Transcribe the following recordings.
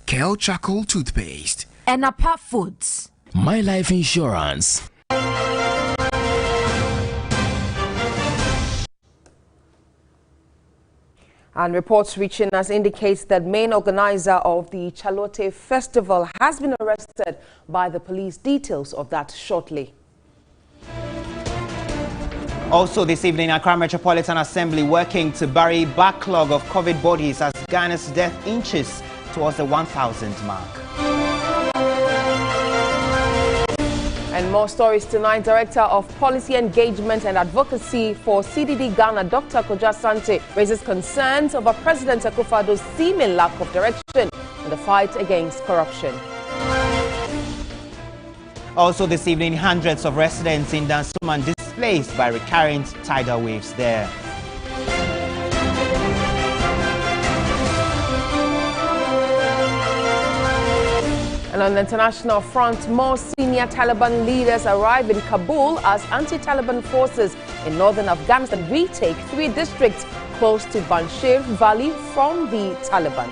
Kel Charcoal Toothpaste, and Apart Foods. My Life Insurance. And reports reaching us indicates that main organizer of the Chalote Festival has been arrested by the police. Details of that shortly. Also this evening, Accra Metropolitan Assembly working to bury backlog of COVID bodies as Ghana's death inches towards the 1,000 mark. And more stories tonight. Director of Policy Engagement and Advocacy for CDD Ghana, Dr. Kojo Asante, raises concerns over President Akufo-Addo's seeming lack of direction in the fight against corruption. Also this evening, hundreds of residents in Dansoman displaced by recurrent tidal waves there. And on the international front, more senior Taliban leaders arrive in Kabul as anti-Taliban forces in northern Afghanistan retake 3 districts close to Panjshir Valley from the Taliban.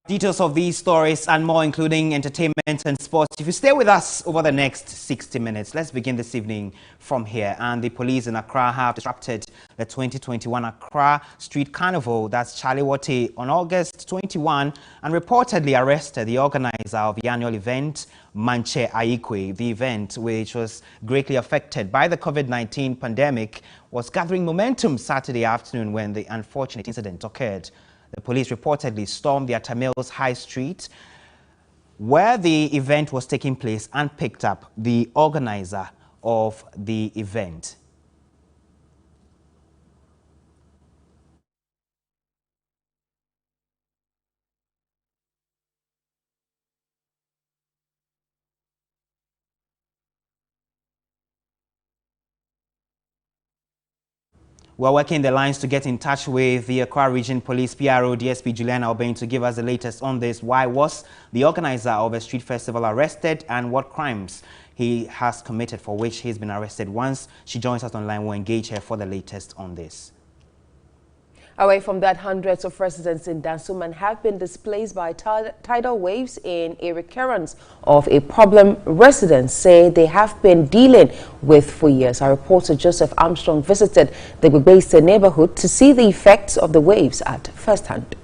Details of these stories and more, including entertainment and sports, if you stay with us over the next 60 minutes. Let's begin this evening from here. And the police in Accra have disrupted the 2021 Accra Street Carnival, that's Chaliwati, on August 21 and reportedly arrested the organizer of the annual event, Manche Aikwe. The event, which was greatly affected by the COVID-19 pandemic, was gathering momentum Saturday afternoon when the unfortunate incident occurred. The police reportedly stormed the Atamils High Street, where the event was taking place, and picked up the organizer of the event. We're working the lines to get in touch with the Accra Region Police PRO DSP Juliana Obeng to give us the latest on this. Why was the organizer of a street festival arrested, and what crimes he has committed for which he's been arrested? Once she joins us online, we'll engage her for the latest on this. Away from that, hundreds of residents in Dansoman have been displaced by tidal waves in a recurrence of a problem residents say they have been dealing with for years. Our reporter Joseph Armstrong visited the Gbegbeise neighborhood to see the effects of the waves at first hand.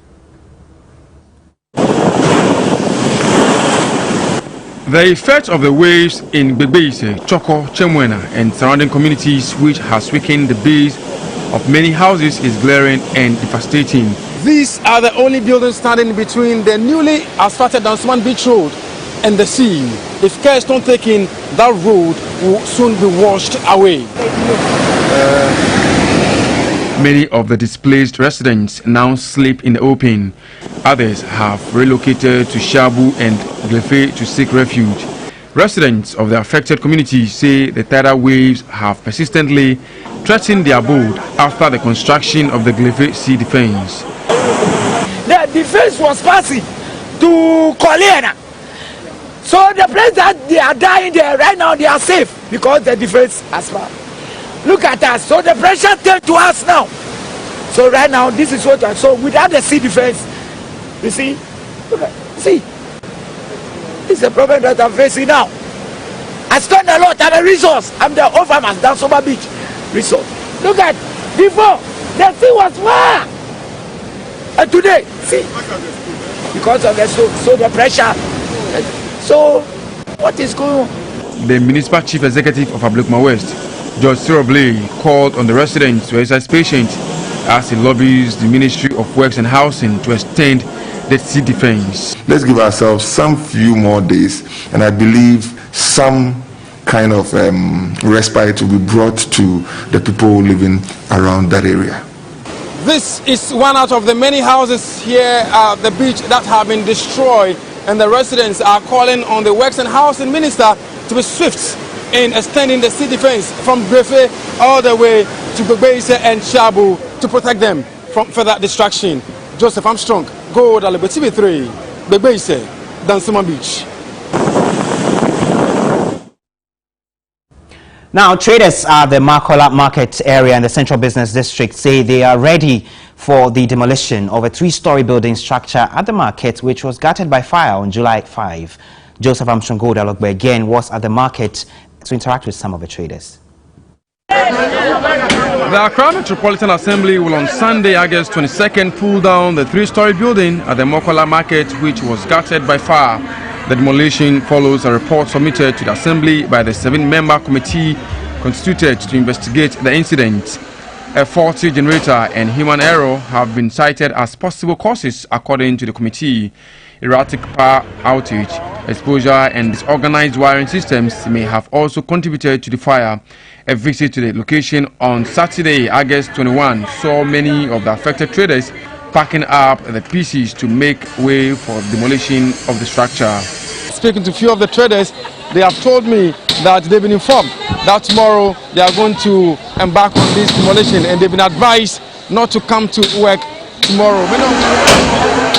The effect of the waves in Gbegbeise, Choko, Chemwena and surrounding communities, which has weakened the base of many houses, is glaring and devastating. These are the only buildings standing between the newly asphalted Dansoman Beach Road and the sea. If care is not taken, that road will soon be washed away. Many of the displaced residents now sleep in the open. Others have relocated to Shabu and Glefe to seek refuge. Residents of the affected communities say the tidal waves have persistently threatened their abode after the construction of the Glefe sea defense. The defense was passing to Kolena. So the place that they are dying there right now, they are safe because the defense has passed. Look at us. So the pressure turned to us now. So right now, this is what I saw. Without the sea defense, you see, look at, see, it's a problem that I'm facing now. I spend a lot. I'm a resource. I'm the overman down Dansoman Beach resort. Look at before the sea was far, and today, see, because of the so the pressure. So what is going on? The municipal chief executive of Ablekuma West, George Siroble, called on the residents to exercise patience as he lobbies the Ministry of Works and Housing to extend the sea defense. Let's give ourselves some few more days, and I believe some kind of respite will be brought to the people living around that area. This is one out of the many houses here at the beach that have been destroyed, and the residents are calling on the Works and Housing Minister to be swift in extending the sea defense from Grefe all the way to Gbegbeise and Shabu to protect them from further destruction. Joseph Armstrong, Go TV3, Gbegbeise, Dansoman Beach. Now, traders at the Makola market area in the Central Business District say they are ready for the demolition of a 3-story building structure at the market, which was gutted by fire on July 5. Joseph Amshongo again was at the market to interact with some of the traders. The Accra Metropolitan Assembly will on Sunday, August 22nd, pull down the 3-story building at the Makola market, which was gutted by fire. The demolition follows a report submitted to the Assembly by the 7-member committee constituted to investigate the incident. A faulty generator and human error have been cited as possible causes according to the committee. Erratic power outage, exposure and disorganized wiring systems may have also contributed to the fire. A visit to the location on Saturday, August 21, saw many of the affected traders packing up the pieces to make way for demolition of the structure. Speaking to a few of the traders, they have told me that they've been informed that tomorrow they are going to embark on this demolition, and they've been advised not to come to work tomorrow.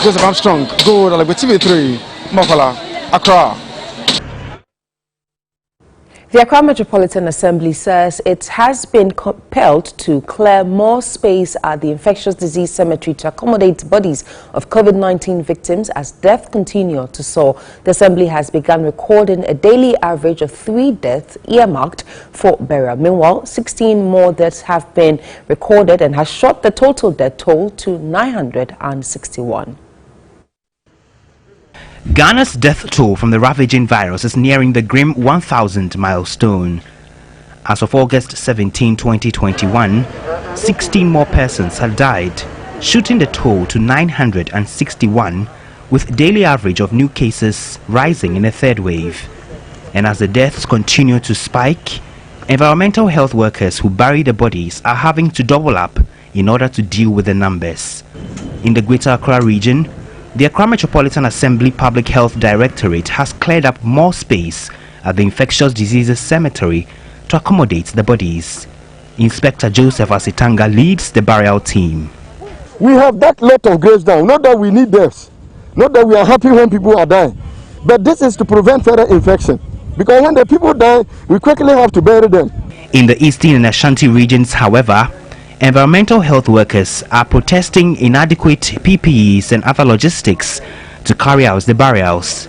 Joseph Armstrong, Gold, TV3, Makola, Accra. The Accra Metropolitan Assembly says it has been compelled to clear more space at the infectious disease cemetery to accommodate bodies of COVID-19 victims as deaths continue to soar. The Assembly has begun recording a daily average of 3 deaths earmarked for burial. Meanwhile, 16 more deaths have been recorded and has shot the total death toll to 961. Ghana's death toll from the ravaging virus is nearing the grim 1,000 milestone. As of August 17, 2021, 16 more persons had died, shooting the toll to 961, with daily average of new cases rising in a third wave. And as the deaths continue to spike, environmental health workers who bury the bodies are having to double up in order to deal with the numbers. In the Greater Accra region, the Accra Metropolitan Assembly Public Health Directorate has cleared up more space at the Infectious Diseases Cemetery to accommodate the bodies. Inspector Joseph Asitanga leads the burial team. We have that lot of graves down, not that we need deaths, not that we are happy when people are dying, but this is to prevent further infection, because when the people die, we quickly have to bury them. In the Eastern and Ashanti regions, however, environmental health workers are protesting inadequate PPEs and other logistics to carry out the burials.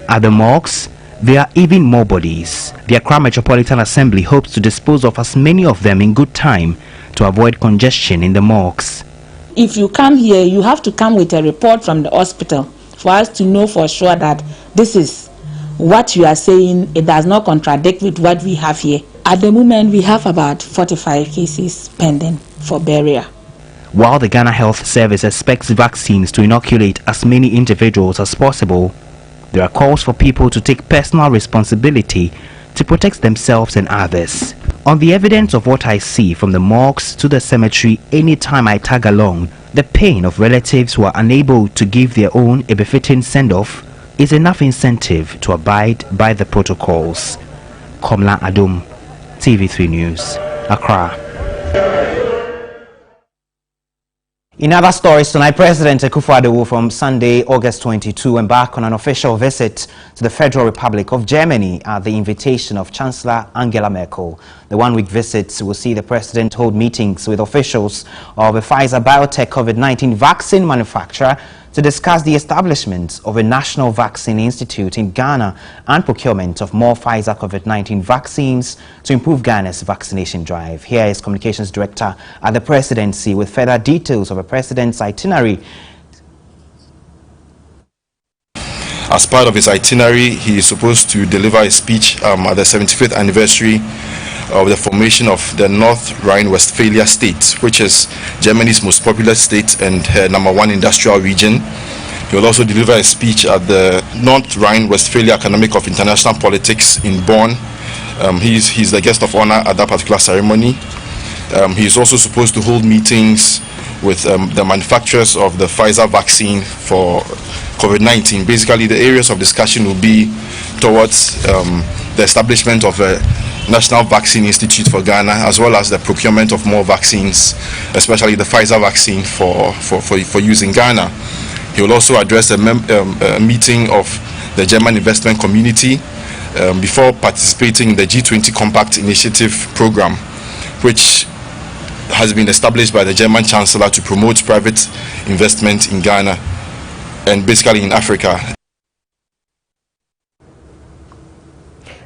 At the morgues, there are even more bodies. The Accra Metropolitan Assembly hopes to dispose of as many of them in good time to avoid congestion in the morgues. If you come here, you have to come with a report from the hospital for us to know for sure that this is what you are saying. It does not contradict with what we have here. At the moment, we have about 45 cases pending for burial. While the Ghana Health Service expects vaccines to inoculate as many individuals as possible, there are calls for people to take personal responsibility to protect themselves and others. On the evidence of what I see from the morgues to the cemetery anytime I tag along, the pain of relatives who are unable to give their own a befitting send-off is enough incentive to abide by the protocols. Komla Adum, TV3 News, Accra. In other stories tonight, President Akufo-Addo from Sunday, August 22, embarked on an official visit to the Federal Republic of Germany at the invitation of Chancellor Angela Merkel. The one-week visit will see the president hold meetings with officials of a Pfizer biotech COVID-19 vaccine manufacturer to discuss the establishment of a national vaccine institute in Ghana and procurement of more Pfizer COVID-19 vaccines to improve Ghana's vaccination drive. Here is Communications Director at the Presidency with further details of the President's itinerary. As part of his itinerary, he is supposed to deliver a speech at the 75th anniversary of the formation of the North Rhine-Westphalia state, which is Germany's most populous state and #1 industrial region. He will also deliver a speech at the North Rhine-Westphalia Academy of International Politics in Bonn. He's the guest of honor at that particular ceremony. He is also supposed to hold meetings with the manufacturers of the Pfizer vaccine for COVID-19. Basically, the areas of discussion will be towards the establishment of a National Vaccine Institute for Ghana, as well as the procurement of more vaccines, especially the Pfizer vaccine for use in Ghana. He will also address a meeting of the German investment community before participating in the G20 Compact Initiative program, which has been established by the German Chancellor to promote private investment in Ghana and basically in Africa.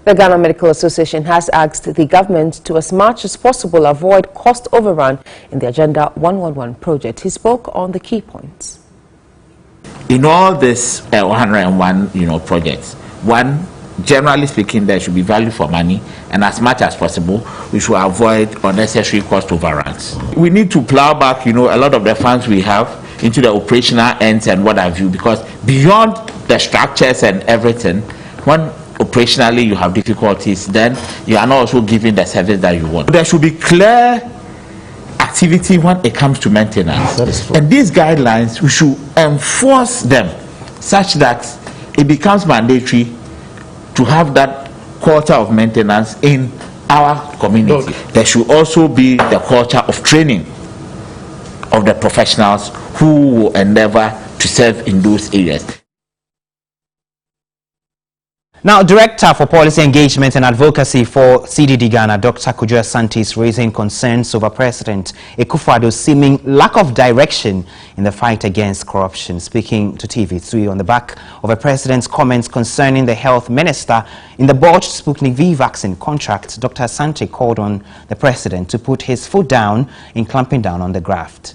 The Ghana Medical Association has asked the government to, as much as possible, avoid cost overrun in the Agenda 111 project. He spoke on the key points. In all this 101, projects, one, generally speaking, there should be value for money, and as much as possible, we should avoid unnecessary cost overruns. We need to plow back, a lot of the funds we have into the operational ends and what have you, because beyond the structures and everything, when operationally you have difficulties, then you are not also giving the service that you want. There should be clear activity when it comes to maintenance. And these guidelines, we should enforce them such that it becomes mandatory to have that culture of maintenance in our community. There should also be the culture of training of the professionals who will endeavor to serve in those areas. Now, Director for Policy Engagement and Advocacy for CDD Ghana, Dr. Kojo Asante, is raising concerns over President Akufo-Addo's seeming lack of direction in the fight against corruption. Speaking to TV3 on the back of the President's comments concerning the Health Minister in the botched Sputnik V vaccine contract, Dr. Asante called on the President to put his foot down in clamping down on the graft.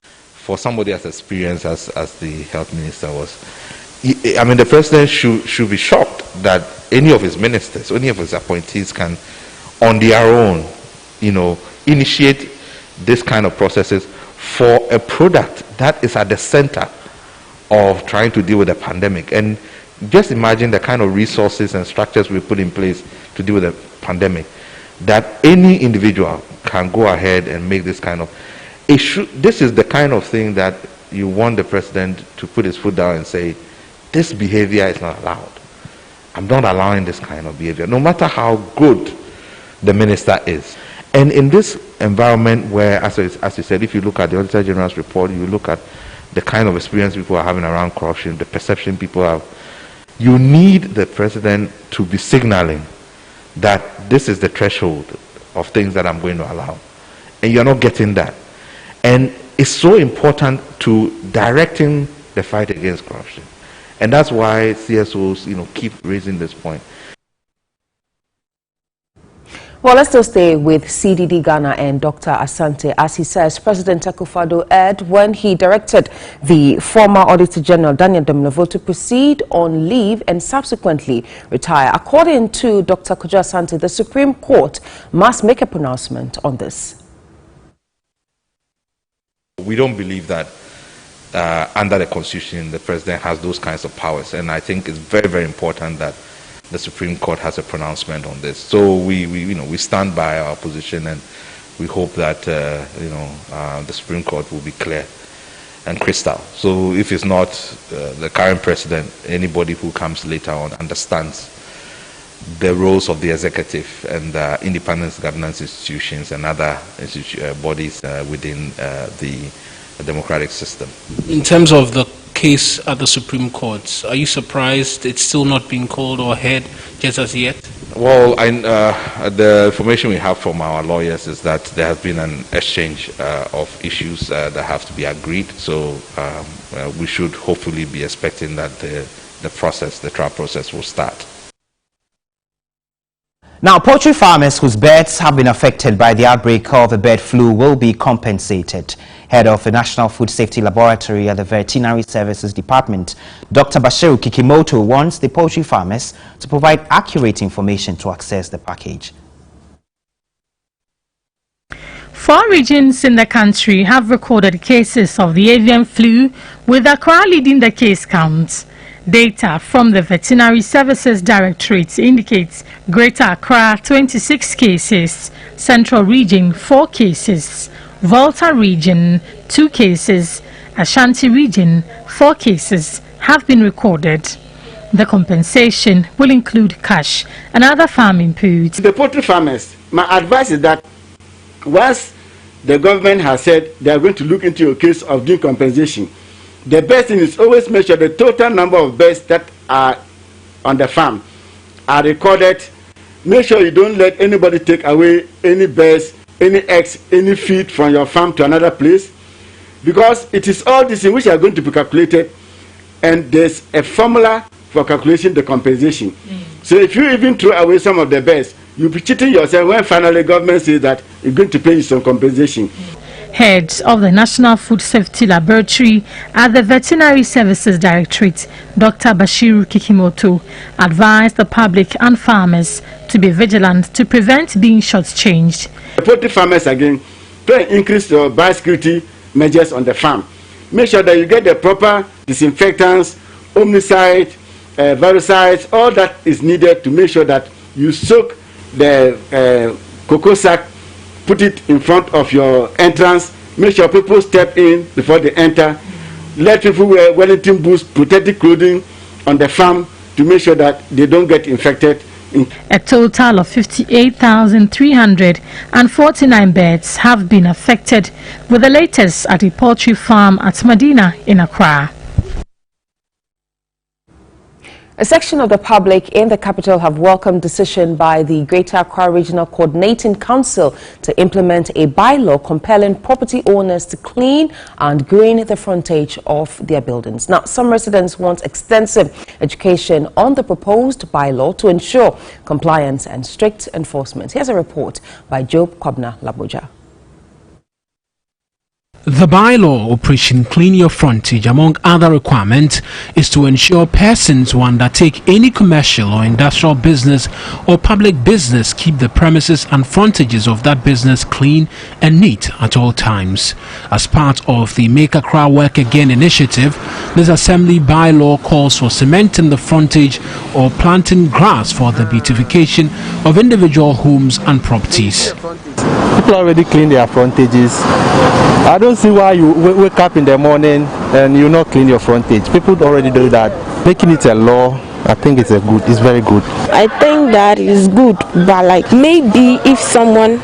For somebody as experienced as the Health Minister was, the President should be shocked that any of his ministers, any of his appointees can, on their own, initiate this kind of processes for a product that is at the center of trying to deal with the pandemic. And just imagine the kind of resources and structures we put in place to deal with the pandemic, that any individual can go ahead and make this kind of issue. This is the kind of thing that you want the President to put his foot down and say, this behavior is not allowed. I'm not allowing this kind of behavior, no matter how good the minister is. And in this environment where, as you said, if you look at the Auditor General's report, you look at the kind of experience people are having around corruption, the perception people have, you need the President to be signaling that this is the threshold of things that I'm going to allow. And you're not getting that. And it's so important to directing the fight against corruption. And that's why CSOs, keep raising this point. Well, let's still stay with CDD Ghana and Dr. Asante. As he says, President Akufo-Addo erred when he directed the former Auditor General Daniel Demlevo to proceed on leave and subsequently retire. According to Dr. Kojo Asante, the Supreme Court must make a pronouncement on this. We don't believe that under the Constitution, the President has those kinds of powers, and I think it's very, very important that the Supreme Court has a pronouncement on this. So we stand by our position, and we hope that the Supreme Court will be clear and crystal. So if it's not the current President, anybody who comes later on understands the roles of the executive and independent governance institutions and other bodies within the democratic system. In terms of the case at the Supreme Court, are you surprised it's still not being called or heard just as yet? Well, the information we have from our lawyers is that there has been an exchange of issues that have to be agreed. So we should hopefully be expecting that the trial process will start. Now, poultry farmers whose birds have been affected by the outbreak of the bird flu will be compensated. Head of the National Food Safety Laboratory at the Veterinary Services Department, Dr. Bashiru Kikimoto, wants the poultry farmers to provide accurate information to access the package. 4 regions in the country have recorded cases of the avian flu, with Accra leading the case count. Data from the Veterinary Services Directorate indicates Greater Accra 26 cases, Central Region 4 cases, Volta Region 2 cases, Ashanti Region 4 cases have been recorded. The compensation will include cash and other farm inputs. The poultry farmers, my advice is that once the government has said they are going to look into your case of doing compensation, the best thing is always make sure the total number of birds that are on the farm are recorded. Make sure you don't let anybody take away any birds, any eggs, any feed from your farm to another place, because it is all these things which are going to be calculated, and there's a formula for calculating the compensation. So if you even throw away some of the birds, you'll be cheating yourself when finally government says that it's going to pay you some compensation. Head of the National Food Safety Laboratory at the Veterinary Services Directorate, Dr. Bashiru Kikimoto, advised the public and farmers to be vigilant to prevent being shortchanged. The poultry farmers again, try and increase your biosecurity measures on the farm. Make sure that you get the proper disinfectants, omnicide, virucides, all that is needed to make sure that you soak the cocoa sack, put it in front of your entrance. Make sure people step in before they enter. Let people wear Wellington boots, protective clothing on the farm to make sure that they don't get infected. A total of 58,349 birds have been affected, with the latest at a poultry farm at Medina in Accra. A section of the public in the capital have welcomed decision by the Greater Accra Regional Coordinating Council to implement a bylaw compelling property owners to clean and green the frontage of their buildings. Now, some residents want extensive education on the proposed bylaw to ensure compliance and strict enforcement. Here's a report by Job Kwabna Laboja. The bylaw, Operation Clean Your Frontage, among other requirements, is to ensure persons who undertake any commercial or industrial business or public business keep the premises and frontages of that business clean and neat at all times. As part of the Make Accra Work Again initiative, this assembly bylaw calls for cementing the frontage or planting grass for the beautification of individual homes and properties. People already clean their frontages. I don't see why you wake up in the morning and you not clean your frontage. People already do that. Making it a law, I think it's very good. I think that is good, but like maybe if someone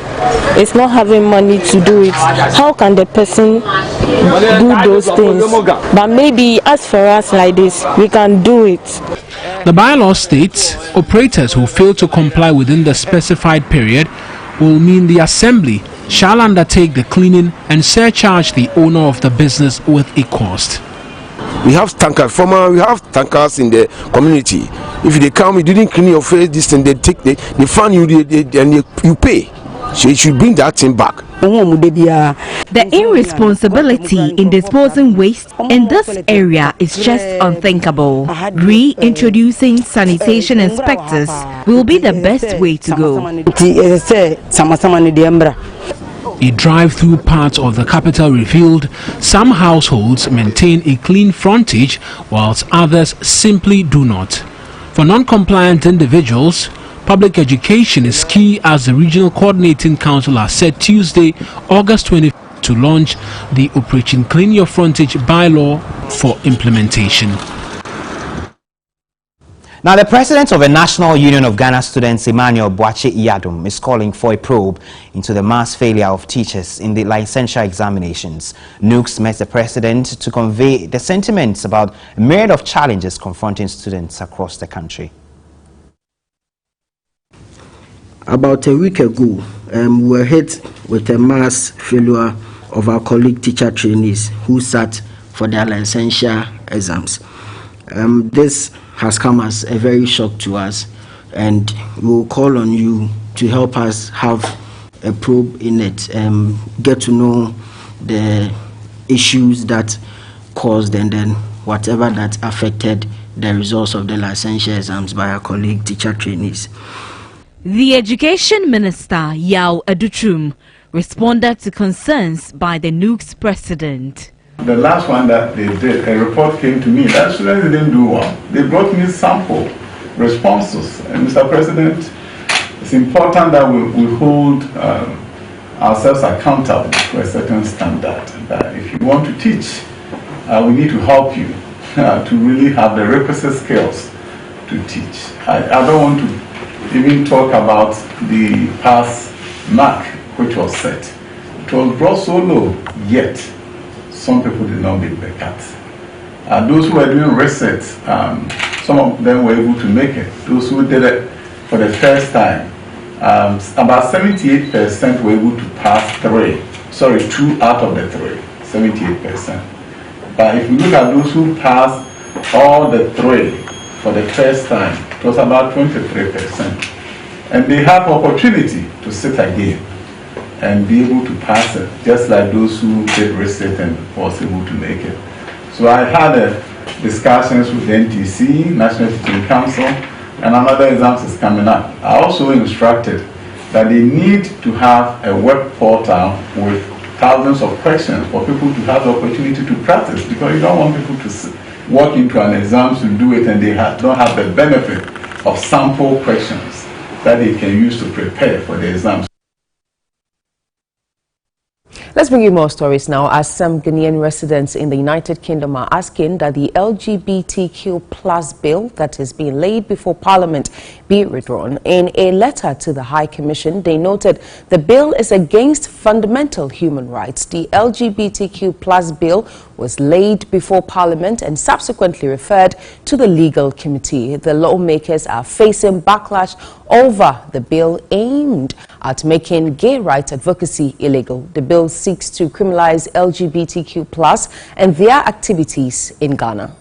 is not having money to do it, how can the person do those things? But maybe as for us like this, we can do it. The bylaw states operators who fail to comply within the specified period will mean the assembly shall undertake the cleaning and surcharge the owner of the business with a cost. We have tankers, we have tankers in the community. If they come, you didn't clean your face, this and they take they fund you and you pay. So you should bring that thing back. The irresponsibility in disposing waste in this area is just unthinkable. Reintroducing sanitation inspectors will be the best way to go. A drive-through part of the capital revealed some households maintain a clean frontage whilst others simply do not. For non-compliant individuals, public education is key, as the Regional Coordinating Council has said Tuesday, August 20th, to launch the Operation Clean Your Frontage bylaw for implementation. Now, the president of the National Union of Ghana Students, Emmanuel Boakye Iyadum, is calling for a probe into the mass failure of teachers in the licensure examinations. NUGS met the president to convey the sentiments about a myriad of challenges confronting students across the country. About a week ago, we were hit with a mass failure of our colleague teacher trainees who sat for their licensure exams. This has come as a very shock to us, and we will call on you to help us have a probe in it, get to know the issues that caused and then whatever that affected the results of the licensure exams by our colleague teacher trainees. The Education Minister, Yao Adutrum, responded to concerns by the NUGS president. The last one that they did, a report came to me that students didn't do well. They brought me sample responses. And Mr. President, it's important that we hold ourselves accountable to a certain standard. That if you want to teach, we need to help you to really have the requisite skills to teach. I don't want to even talk about the pass mark which was set. It was brought so low, yet some people did not make the cut. Those who were doing research some of them were able to make it. Those who did it for the first time, about 78% were able to pass 2 out of the 3, 78%. But if you look at those who passed all the 3 for the first time, it was about 23%. And they have opportunity to sit again and be able to pass it, just like those who did resit and was able to make it. So I had discussions with the NTC, National Teaching Council, and another exams is coming up. I also instructed that they need to have a web portal with thousands of questions for people to have the opportunity to practice, because you don't want people to walk into an exam to do it and they don't have the benefit of sample questions that they can use to prepare for the exams. Let's bring you more stories now, as some Ghanaian residents in the United Kingdom are asking that the LGBTQ plus bill that is being laid before Parliament be withdrawn. In a letter to the High Commission, they noted the bill is against fundamental human rights. The LGBTQ plus bill was laid before Parliament and subsequently referred to the legal committee. The lawmakers are facing backlash over the bill aimed at making gay rights advocacy illegal. The bill seeks to criminalize LGBTQ plus and their activities in Ghana.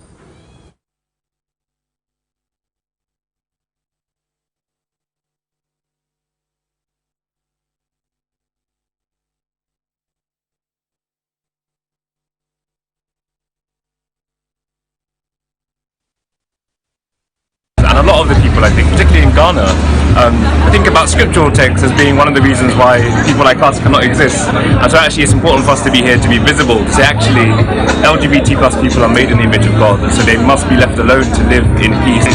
And a lot of the people, I think, particularly in Ghana, think about scriptural texts as being one of the reasons why people like us cannot exist. And so actually it's important for us to be here, to be visible, to say actually LGBT plus people are made in the image of God, and so they must be left alone to live in peace.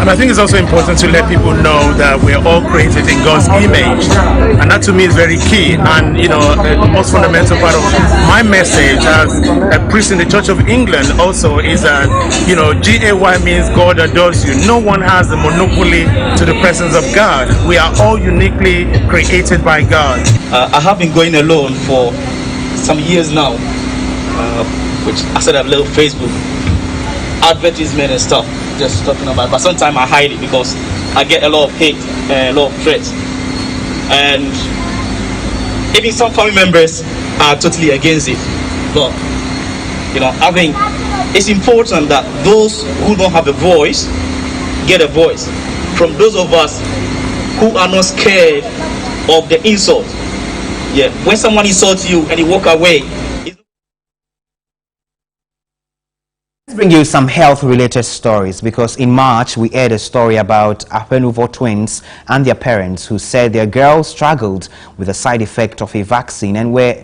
And I think it's also important to let people know that we're all created in God's image, and that to me is very key. And you know, the most fundamental part of my message as a priest in the Church of England also is that, you know, GAY means God adores you. No one has the monopoly to the presence of God. We are all uniquely created by God. I have been going alone for some years now, which I said I've little Facebook advertisement and stuff, just talking about it. But sometimes I hide it because I get a lot of hate and a lot of threats. And even some family members are totally against it. But you know, I think it's important that those who don't have a voice get a voice. From those of us who are not scared of the insult. Yeah, when someone insults you and you walk away. Let's bring you some health-related stories, because in March we aired a story about Apenuvo twins and their parents who said their girls struggled with the side effect of a vaccine and were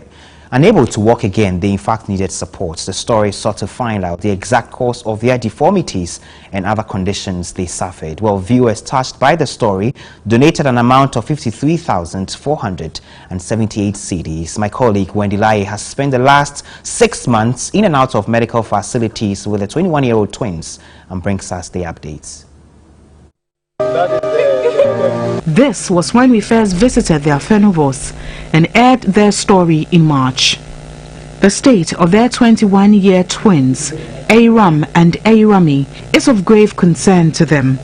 unable to walk again. They in fact needed support. The story sought to find out the exact cause of their deformities and other conditions they suffered. Well, viewers touched by the story donated an amount of 53,478 cedis. My colleague Wendy Lai has spent the last 6 months in and out of medical facilities with the 21-year-old twins and brings us the updates. This was when we first visited their Fenuvos and aired their story in March. The state of their 21-year twins, Aram and Arami, is of grave concern to them.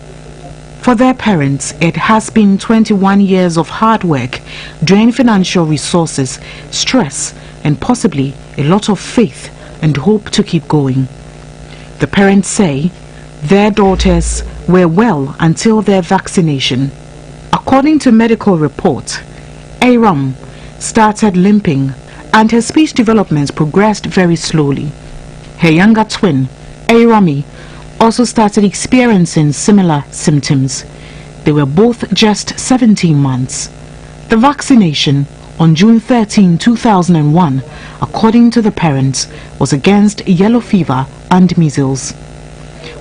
For their parents, it has been 21 years of hard work, drained financial resources, stress, and possibly a lot of faith and hope to keep going. The parents say their daughters were well until their vaccination. According to medical report, Aram started limping and her speech development progressed very slowly. Her younger twin, Arami, also started experiencing similar symptoms. They were both just 17 months. The vaccination on June 13, 2001, according to the parents, was against yellow fever and measles.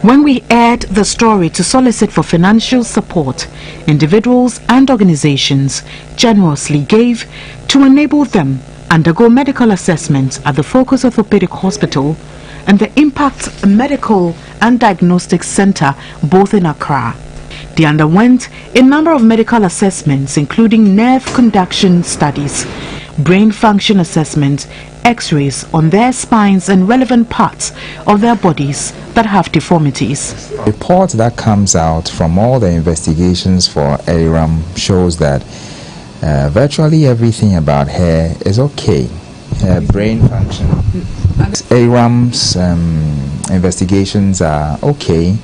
When we aired the story to solicit for financial support, individuals and organizations generously gave to enable them undergo medical assessments at the Focus Orthopedic Hospital and the Impact Medical and Diagnostic Center, both in Accra. They underwent a number of medical assessments, including nerve conduction studies, brain function assessment, x-rays on their spines and relevant parts of their bodies that have deformities. The report that comes out from all the investigations for ARAM shows that virtually everything about her is okay. Her brain function. ARAM's investigations are okay,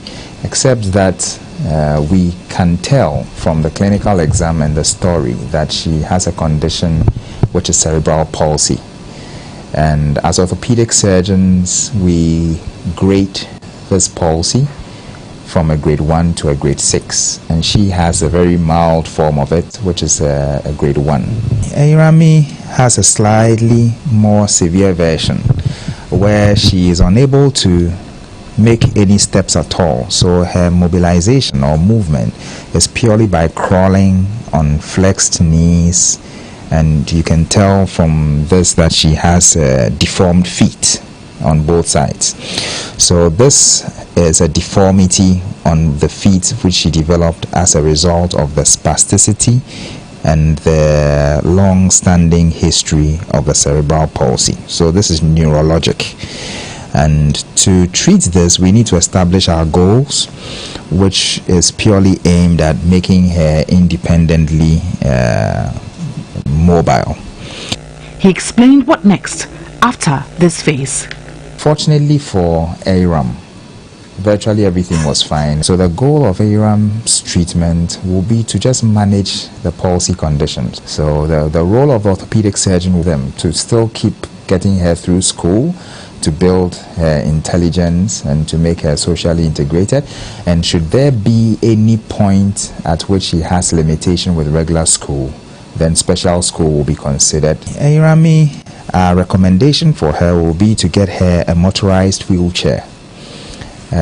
except that we can tell from the clinical exam and the story that she has a condition which is cerebral palsy. And as orthopedic surgeons, we grade this palsy from a grade 1 to a grade 6. And she has a very mild form of it, which is a grade 1. Airami has a slightly more severe version where she is unable to make any steps at all. So her mobilization or movement is purely by crawling on flexed knees, and you can tell from this that she has deformed feet on both sides. So this is a deformity on the feet which she developed as a result of the spasticity and the long-standing history of the cerebral palsy. So this is neurologic. And to treat this, we need to establish our goals, which is purely aimed at making her independently mobile. He explained what next after this phase. Fortunately for ARAM, virtually everything was fine. So the goal of ARAM's treatment will be to just manage the palsy conditions. So the role of orthopedic surgeon with them to still keep getting her through school, to build her intelligence and to make her socially integrated. And should there be any point at which she has limitation with regular school, then special school will be considered. Irami, our recommendation for her will be to get her a motorized wheelchair.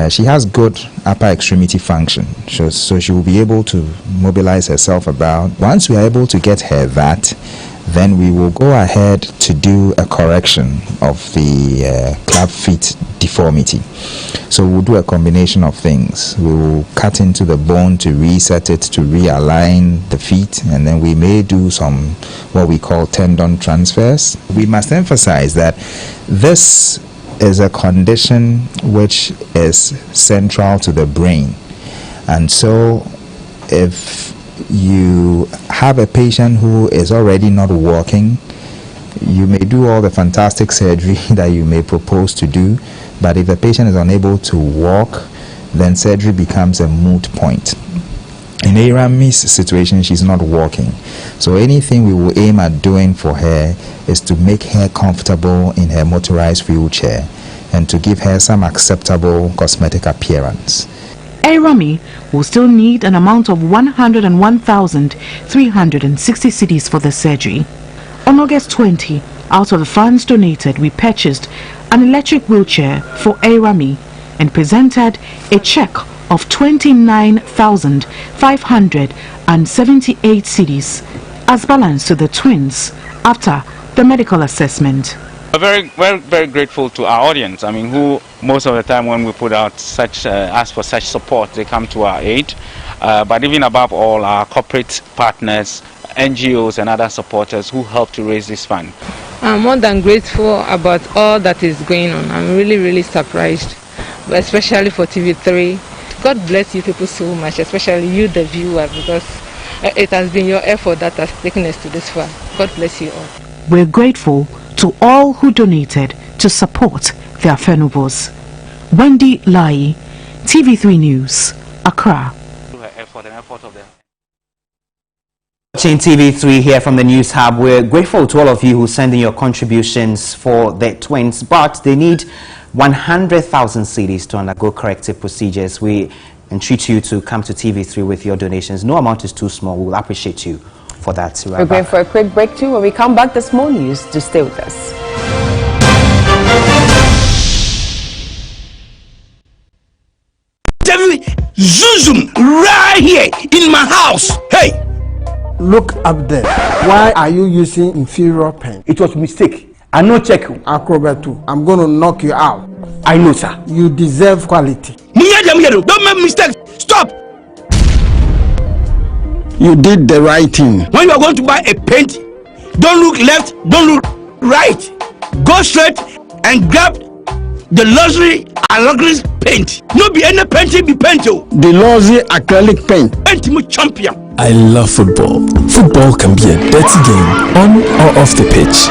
She has good upper extremity function, so she will be able to mobilize herself about. Once we are able to get her that, then we will go ahead to do a correction of the club feet deformity. So we'll do a combination of things. We will cut into the bone to reset it, to realign the feet, and then we may do some what we call tendon transfers. We must emphasize that this is a condition which is central to the brain, and so if you have a patient who is already not walking, you may do all the fantastic surgery that you may propose to do, but if the patient is unable to walk, then surgery becomes a moot point. In Arami's situation, she's not walking, so anything we will aim at doing for her is to make her comfortable in her motorized wheelchair and to give her some acceptable cosmetic appearance. Arami will still need an amount of 101,360 cedis for the surgery. On August 20, out of the funds donated, we purchased an electric wheelchair for Arami and presented a check of 29,578 cedis as balance to the twins after the medical assessment. We're very grateful to our audience. I mean, who most of the time when we put out such, ask for such support, they come to our aid. But even above all, our corporate partners, NGOs and other supporters who help to raise this fund. I'm more than grateful about all that is going on. I'm really surprised, but especially for TV3. God bless you people so much, especially you, the viewer, because it has been your effort that has taken us to this far. God bless you all. We're grateful to all who donated to support their Fenubos. Wendy Lai, TV3 News, Accra. Watching TV3 here from the News Hub, we're grateful to all of you who send in your contributions for the twins, but they need 100,000 cedis to undergo corrective procedures. We entreat you to come to TV3 with your donations. No amount is too small. We will appreciate you for that. We're going for a quick break too. When we come back, there's more news. Just stay with us. Zoom right here in my house. Hey! Look up there. Why are you using inferior pen? It was a mistake. I no check. Acrobat 2. I'm going to knock you out. I know, sir. You deserve quality. Don't make mistakes. Stop! You did the right thing. When you are going to buy a paint, Don't look left, don't look right. Go straight and grab the luxury acrylic paint. No be any paint, be paint. The luxury acrylic paint. Paint me champion. I love football. Football can be a dirty game, on or off the pitch.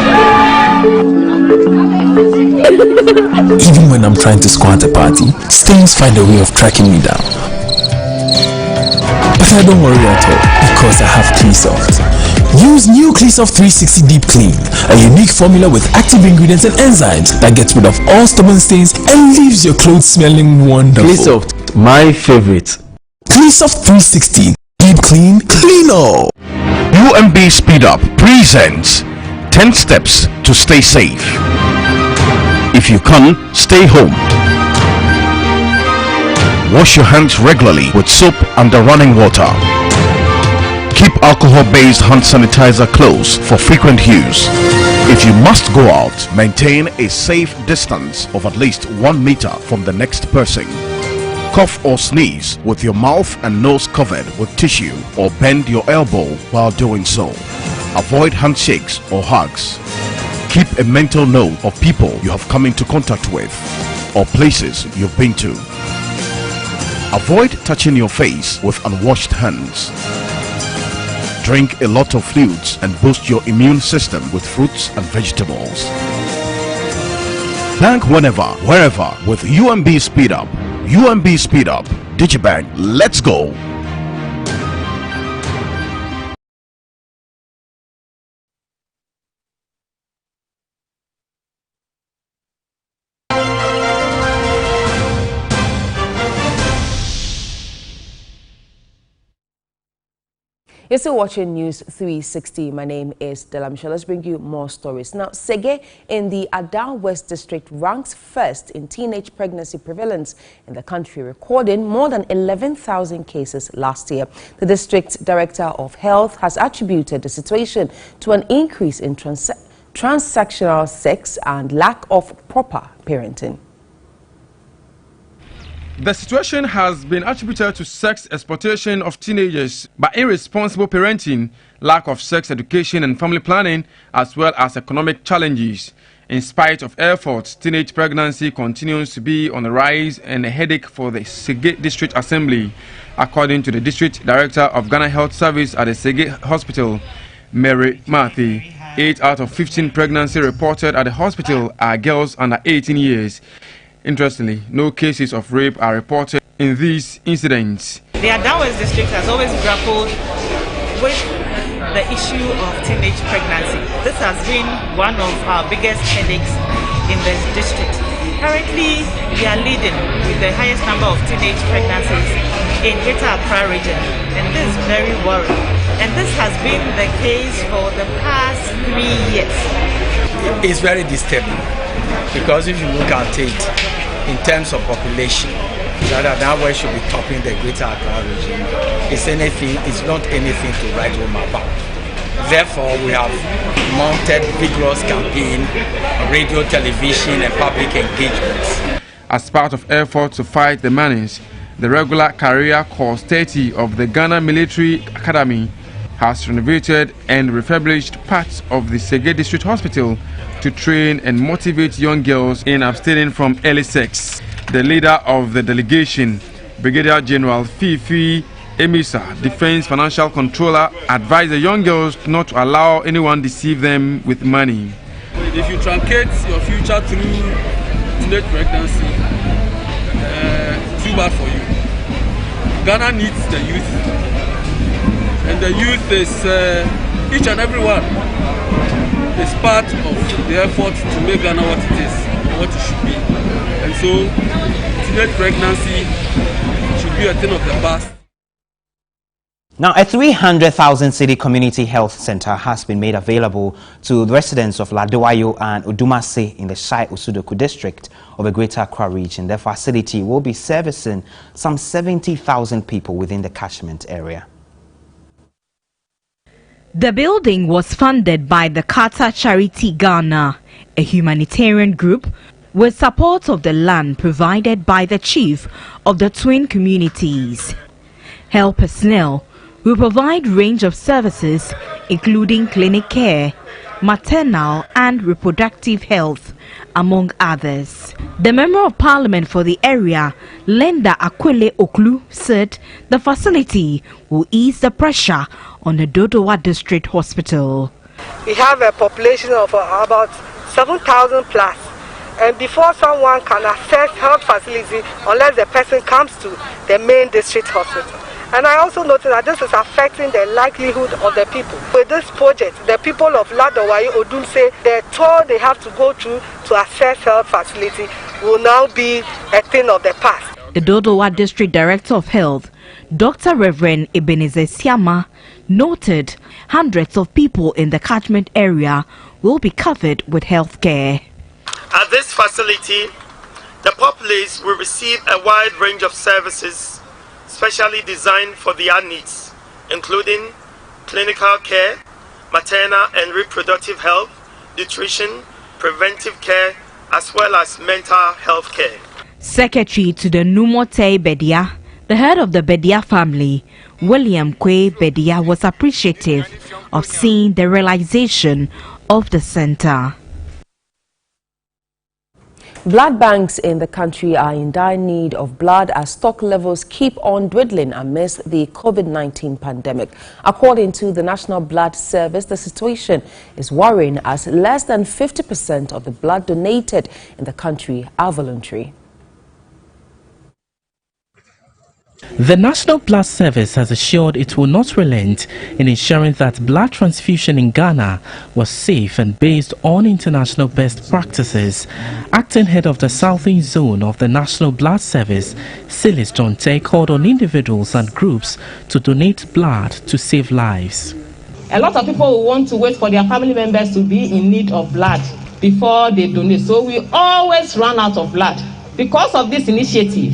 Even when I'm trying to score at a party, stains find a way of tracking me down. But I don't worry at all, because I have Cleansoft. Use new Cleansoft 360 Deep Clean, a unique formula with active ingredients and enzymes that gets rid of all stubborn stains and leaves your clothes smelling wonderful. Cleansoft, my favorite. Cleansoft 360 Deep Clean, clean all. UMB Speed Up presents 10 steps to stay safe. If you can't, stay home. Wash your hands regularly with soap under running water. Keep alcohol-based hand sanitizer close for frequent use. If you must go out, maintain a safe distance of at least 1 meter from the next person. Cough or sneeze with your mouth and nose covered with tissue, or bend your elbow while doing so. Avoid handshakes or hugs. Keep a mental note of people you have come into contact with or places you've been to. Avoid touching your face with unwashed hands. Drink a lot of fluids and boost your immune system with fruits and vegetables. Bank whenever, wherever with UMB Speed Up. UMB Speed Up. Digibank, let's go. You're still watching News 360. My name is Delamisha. Let's bring you more stories. Now, Sege in the Adan West District ranks first in teenage pregnancy prevalence in the country, recording more than 11,000 cases last year. The district director of health has attributed the situation to an increase in transactional sex and lack of proper parenting. The situation has been attributed to sex exploitation of teenagers by irresponsible parenting, lack of sex education and family planning, as well as economic challenges. In spite of efforts, teenage pregnancy continues to be on the rise and a headache for the Sege District Assembly. According to the District Director of Ghana Health Service at the Sege Hospital, Mary Marthy, 8 out of 15 pregnancy reported at the hospital are girls under 18 years. Interestingly, no cases of rape are reported in these incidents. The Adan West District has always grappled with the issue of teenage pregnancy. This has been one of our biggest headaches in the district. Currently, we are leading with the highest number of teenage pregnancies in Greater Accra region, and this is very worrying. And this has been the case for the past 3 years. It's very disturbing, because if you look at it in terms of population, that way should be topping the Greater Accra region. It's not anything to write home about. Therefore, we have mounted vigorous campaign, radio, television, and public engagements. As part of efforts to fight the menace, the regular career course 30 of the Ghana Military Academy has renovated and refurbished parts of the Sege District Hospital to train and motivate young girls in abstaining from early sex. The leader of the delegation, Brigadier General Fifi Emisa, Defense Financial Controller, advised the young girls not to allow anyone deceive them with money. If you truncate your future through teenage pregnancy, too bad for you. Ghana needs the youth. And the youth is each and every one is part of the effort to make Ghana what it is, what it should be. And so, teenage pregnancy should be a thing of the past. Now, a 300,000 city community health center has been made available to the residents of Ladowayo and Udumase in the Shai Usudoku district of the Greater Accra region. The facility will be servicing some 70,000 people within the catchment area. The building was funded by the Carter Charity Ghana, a humanitarian group, with support of the land provided by the chief of the twin communities. Health personnel will provide range of services, including clinic care, maternal and reproductive health, among others. The Member of Parliament for the area, Lenda Akwele Oklu, said the facility will ease the pressure on the Dodowa District Hospital. We have a population of about 7,000 plus, and before someone can access health facility, unless the person comes to the main district hospital. And I also noticed that this is affecting the livelihood of the people. With this project, the people of Ladowayo Odun say the toll they have to go through to access health facility will now be a thing of the past. The Dodowa District Director of Health, Dr. Reverend Ebenezer Siama, noted hundreds of people in the catchment area will be covered with health care. At this facility, the populace will receive a wide range of services specially designed for their needs, including clinical care, maternal and reproductive health, nutrition, preventive care, as well as mental health care. Secretary to the Numote Bedia, the head of the Bedia family, William Kwe Bedia, was appreciative of seeing the realization of the center. Blood banks in the country are in dire need of blood as stock levels keep on dwindling amidst the COVID-19 pandemic. According to the National Blood Service, the situation is worrying as less than 50% of the blood donated in the country are voluntary. The National Blood Service has assured it will not relent in ensuring that blood transfusion in Ghana was safe and based on international best practices. Acting head of the Southern Zone of the National Blood Service, Silis Jonte, called on individuals and groups to donate blood to save lives. A lot of people will want to wait for their family members to be in need of blood before they donate. So we always run out of blood. Because of this initiative,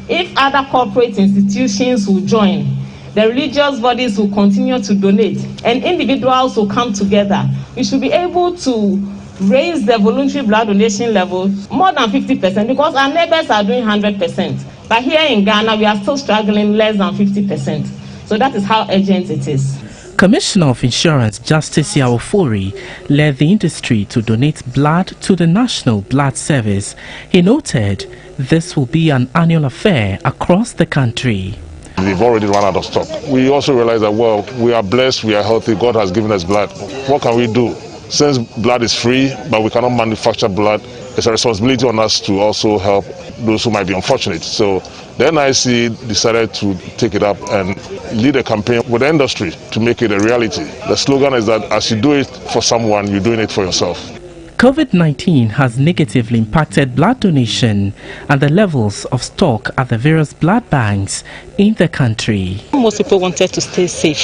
if other corporate institutions will join, the religious bodies will continue to donate, and individuals will come together. We should be able to raise the voluntary blood donation level more than 50%, because our neighbors are doing 100%. But here in Ghana, we are still struggling less than 50%. So that is how urgent it is. Commissioner of Insurance Justice Yawofori led the industry to donate blood to the National Blood Service. He noted this will be an annual affair across the country. We've already run out of stock. We also realize that, well, we are blessed, we are healthy, God has given us blood. What can we do? Since blood is free, but we cannot manufacture blood, it's a responsibility on us to also help those who might be unfortunate. So the NIC decided to take it up and lead a campaign with the industry to make it a reality. The slogan is that as you do it for someone, you're doing it for yourself. COVID-19 has negatively impacted blood donation and the levels of stock at the various blood banks in the country. Most people wanted to stay safe,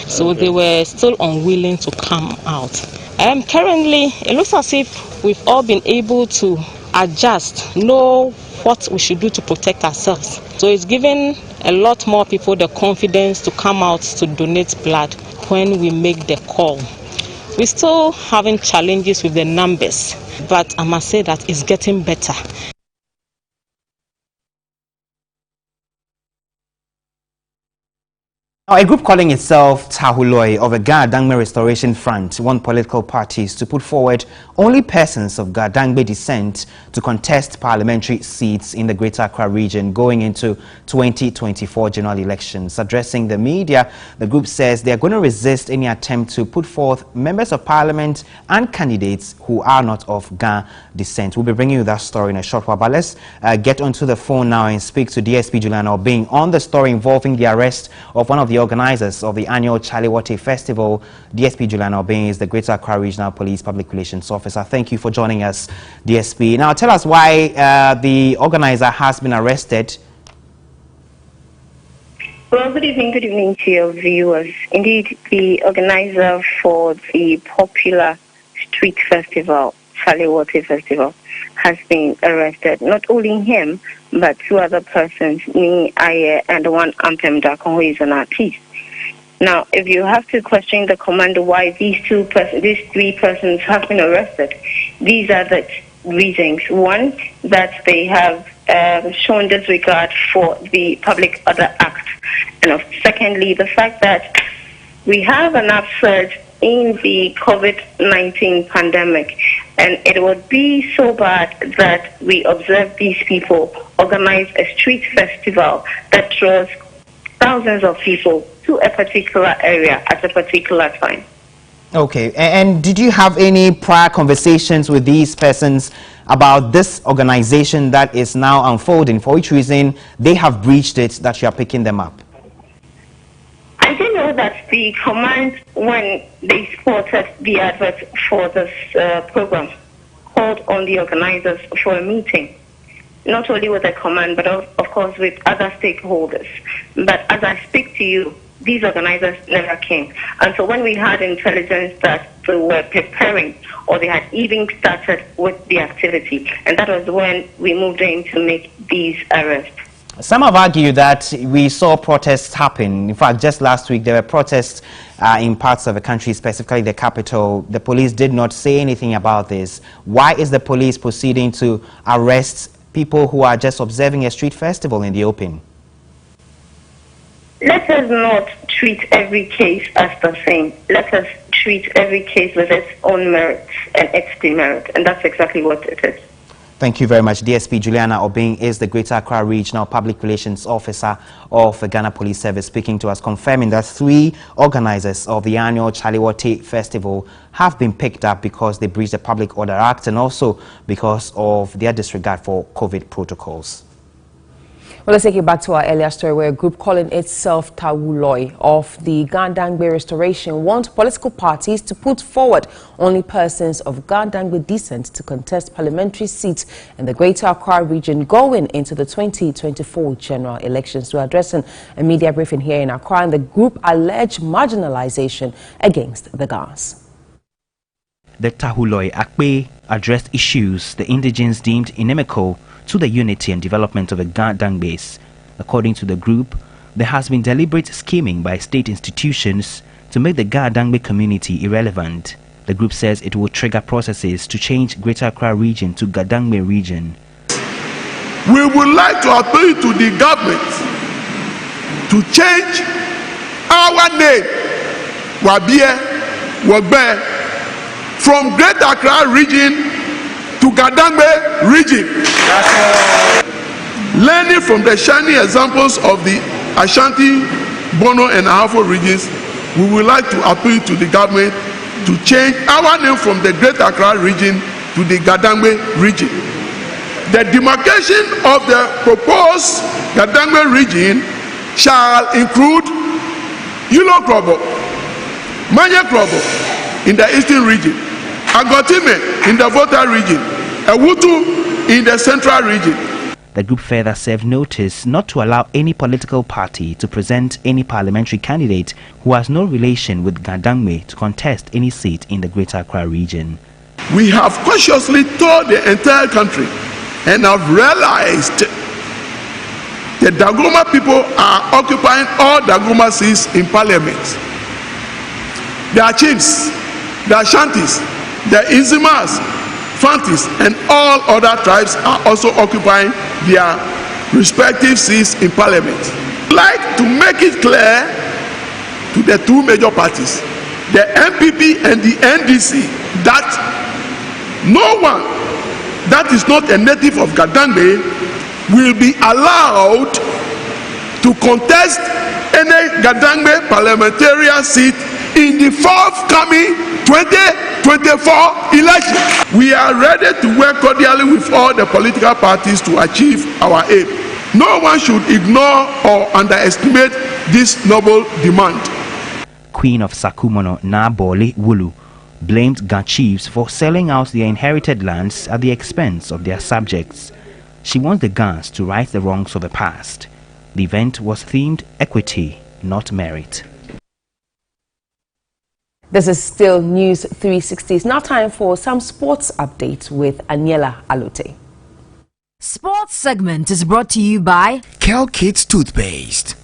so they were still unwilling to come out. Currently, it looks as if we've all been able to adjust, know what we should do to protect ourselves. So it's giving a lot more people the confidence to come out to donate blood when we make the call. We're still having challenges with the numbers, but I must say that it's getting better. A group calling itself Tahuloi of the Dangme Restoration Front want political parties to put forward only persons of Dangme descent to contest parliamentary seats in the Greater Accra region going into 2024 general elections. Addressing the media, the group says they are going to resist any attempt to put forth members of parliament and candidates who are not of Ga descent. We'll be bringing you that story in a short while, but let's get onto the phone now and speak to DSP Julian Obeng on the story involving the arrest of one of the organizers of the annual Chaliwate Festival. DSP Julian Obeng is the Greater Accra Regional Police Public Relations Officer. Thank you for joining us, DSP. Now tell us why the organizer has been arrested. Well, good evening to your viewers. Indeed, the organizer for the popular street festival, Chaliwate Festival, has been arrested. Not only him, but two other persons, me, Aye, and one Ampem Dakon, who is an artist. Now, if you have to question the commander why these three persons have been arrested, these are the reasons. One, that they have shown disregard for the Public Order Act. And secondly, the fact that we have an absurd in the COVID-19 pandemic. And it would be so bad that we observe these people organize a street festival that draws thousands of people to a particular area at a particular time. Okay, and did you have any prior conversations with these persons about this organization that is now unfolding, for which reason they have breached it, that you are picking them up? I didn't know that the command, when they spotted the advert for this program, called on the organizers for a meeting, not only with the command, but of course with other stakeholders. But as I speak to you, these organizers never came. And so when we had intelligence that they were preparing or they had even started with the activity, and that was when we moved in to make these arrests. Some have argued that we saw protests happen. In fact, just last week there were protests in parts of the country, specifically the capital. The police did not say anything about this. Why is the police proceeding to arrest people who are just observing a street festival in the open? Let us not treat every case as the same. Let us treat every case with its own merits and its demerit, and that's exactly what it is. Thank you very much. DSP Juliana Obing is the Greater Accra Regional Public Relations Officer of the Ghana Police Service, speaking to us, confirming that 3 organizers of the annual Chaliwote Festival have been picked up because they breached the Public Order Act and also because of their disregard for COVID protocols. Well, let's take it back to our earlier story where a group calling itself Tawuloi of the Dangme Restoration want political parties to put forward only persons of Dangme descent to contest parliamentary seats in the Greater Accra region going into the 2024 general elections. We're addressing a media briefing here in Accra, and the group alleged marginalization against the Gas. The Tawuloi Akpe addressed issues the indigenes deemed inimical to the unity and development of the Dangme. According to the group, there has been deliberate scheming by state institutions to make the Dangme community irrelevant. The group says it will trigger processes to change Greater Accra region to Dangme region. We would like to appeal to the government to change our name, Wabie, Wagbe, from Greater Accra region to Dangme region. Learning from the shining examples of the Ashanti, Bono and Ahafo regions, we would like to appeal to the government to change our name from the Greater Accra region to the Dangme region. The demarcation of the proposed Dangme region shall include Yulo Krobo, Manya Krobo in the eastern region, Agotime in the Volta region, Ewutu in the central region. The group further served notice not to allow any political party to present any parliamentary candidate who has no relation with Dangme to contest any seat in the Greater Accra region. We have cautiously toured the entire country and have realized the Dagoma people are occupying all Dagoma seats in parliament. Their chiefs, the Ashantis, the Inzimas, Fantis, and all other tribes are also occupying their respective seats in parliament. I'd like to make it clear to the 2 major parties, the MPP and the NDC, that no one that is not a native of Dangme will be allowed to contest any Dangme parliamentarian seat in the forthcoming 2024 election. We are ready to work cordially with all the political parties to achieve our aim. No one should ignore or underestimate this noble demand. Queen of Sakumono Nabole Wulu blamed Ga chiefs for selling out their inherited lands at the expense of their subjects. She wants the Gans to right the wrongs of the past. The event was themed equity, not merit. This is still News 360. It's now time for some sports updates with Aniela Alote. Sports segment is brought to you by Kel Kids Toothpaste.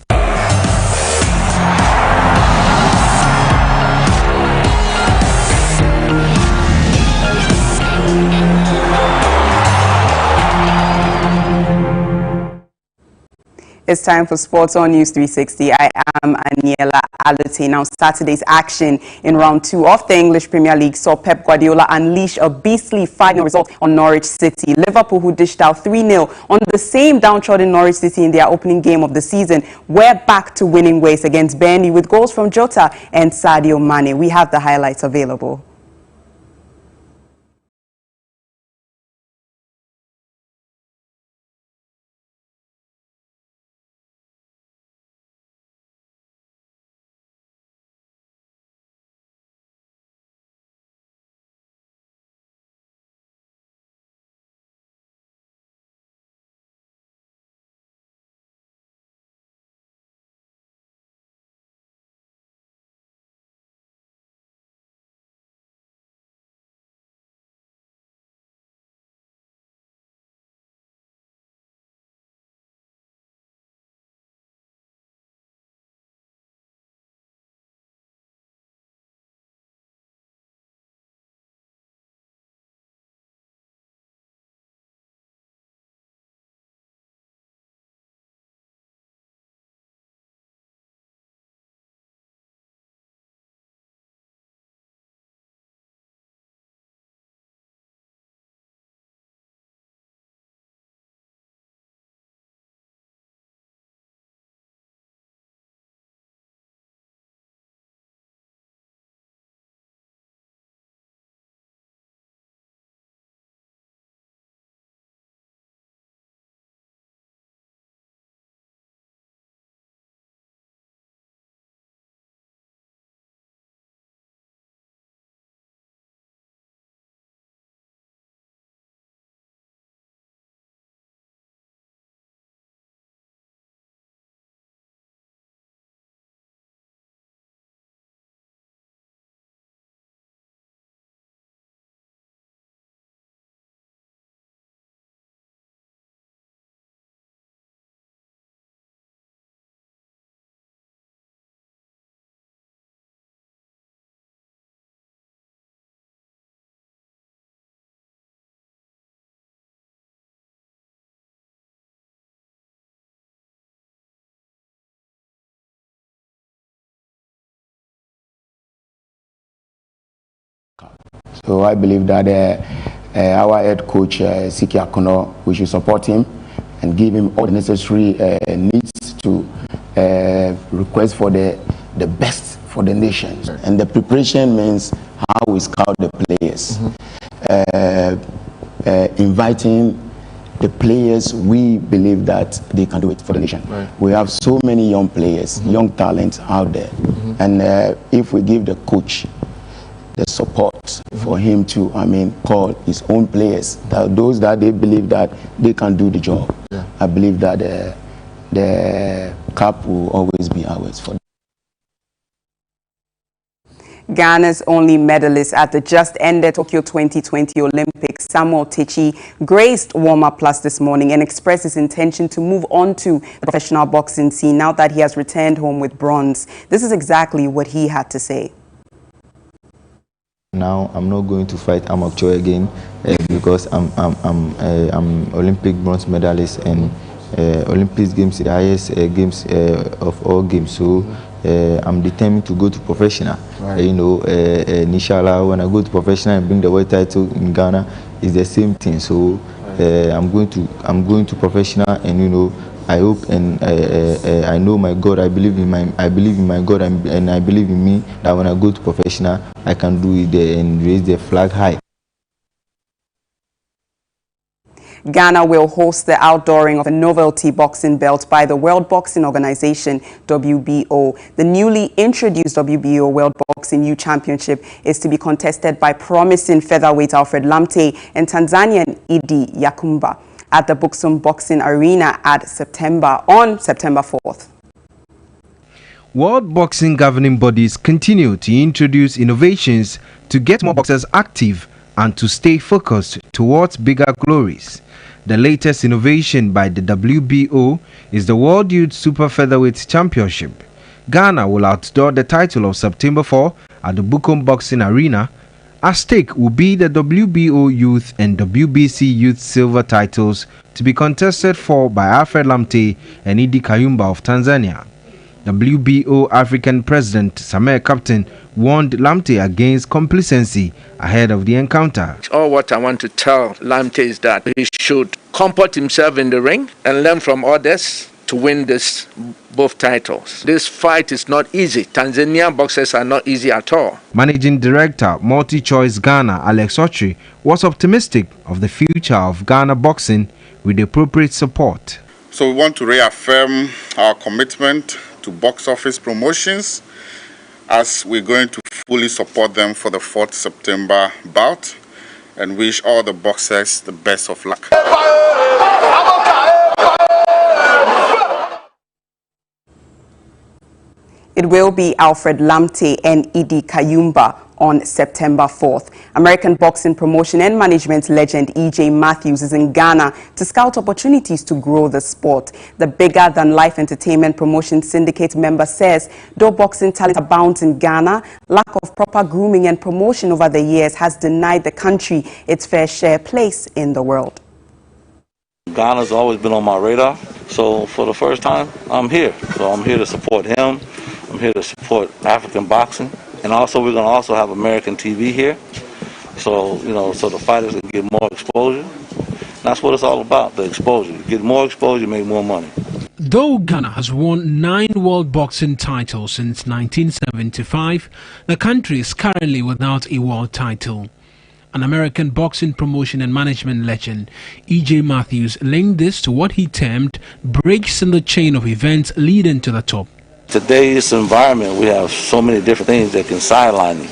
It's time for sports on News 360. I am Aniela Alute. Now, Saturday's action in round 2 of the English Premier League saw Pep Guardiola unleash a beastly 5-0 result on Norwich City. Liverpool, who dished out 3-0 on the same downtrodden Norwich City in their opening game of the season, were back to winning ways against Burnley with goals from Jota and Sadio Mane. We have the highlights available. So I believe that our head coach, Siki Akono, we should support him and give him all the necessary needs to request for the best for the nation. And the preparation means how we scout the players, inviting the players we believe that they can do it for the nation. Right. We have so many young players, young talents out there. And if we give the coach the support for him to, call his own players, those that they believe that they can do the job. Yeah. I believe that the cup will always be ours for them. Ghana's only medalist at the just-ended Tokyo 2020 Olympics, Samuel Techi, graced Warmer Plus this morning and expressed his intention to move on to the professional boxing scene now that he has returned home with bronze. This is exactly what he had to say. Now I'm not going to fight amateur again because I'm Olympic bronze medalist, and Olympic games the highest games of all games. So I'm determined to go to professional. Right. Inshallah, when I go to professional and bring the world title in Ghana, it's the same thing. So I'm going to professional, and I hope and I know my God. I believe in my God, and I believe in me that when I go to professional, I can do it there and raise the flag high. Ghana will host the outdooring of a novelty boxing belt by the World Boxing Organization, WBO. The newly introduced WBO World Boxing U Championship is to be contested by promising featherweight Alfred Lamte and Tanzanian Idi Yakumba at the Buxom Boxing Arena on September 4th. World boxing governing bodies continue to introduce innovations to get more boxers active and to stay focused towards bigger glories. The latest innovation by the WBO is the World Youth Super Featherweight Championship. Ghana will outdoor the title of September 4 at the Buxom Boxing Arena At stake will be the WBO Youth and WBC Youth Silver titles to be contested for by Alfred Lamte and Idi Kayumba of Tanzania. WBO African President Samuel Captain warned Lamte against complacency ahead of the encounter. All what I want to tell Lamte is that he should comport himself in the ring and learn from others to win both titles. This fight is not easy. Tanzanian boxers are not easy at all. Managing Director, Multi-Choice Ghana, Alex Ochri, was optimistic of the future of Ghana boxing with appropriate support. So we want to reaffirm our commitment to box office promotions as we're going to fully support them for the 4th September bout and wish all the boxers the best of luck. It will be Alfred Lamte and Idi Kayumba on September 4th. American boxing promotion and management legend E.J. Matthews is in Ghana to scout opportunities to grow the sport. The bigger-than-life entertainment promotion syndicate member says, though boxing talent abounds in Ghana, lack of proper grooming and promotion over the years has denied the country its fair share place in the world. Ghana's always been on my radar, so for the first time, I'm here. So I'm here to support him. I'm here to support African boxing, and also we're going to also have American TV here, so so the fighters can get more exposure. And that's what it's all about, the exposure. You get more exposure, you make more money. Though Ghana has won 9 world boxing titles since 1975, the country is currently without a world title. An American boxing promotion and management legend, E.J. Matthews, linked this to what he termed breaks in the chain of events leading to the top. Today's environment, we have so many different things that can sideline you.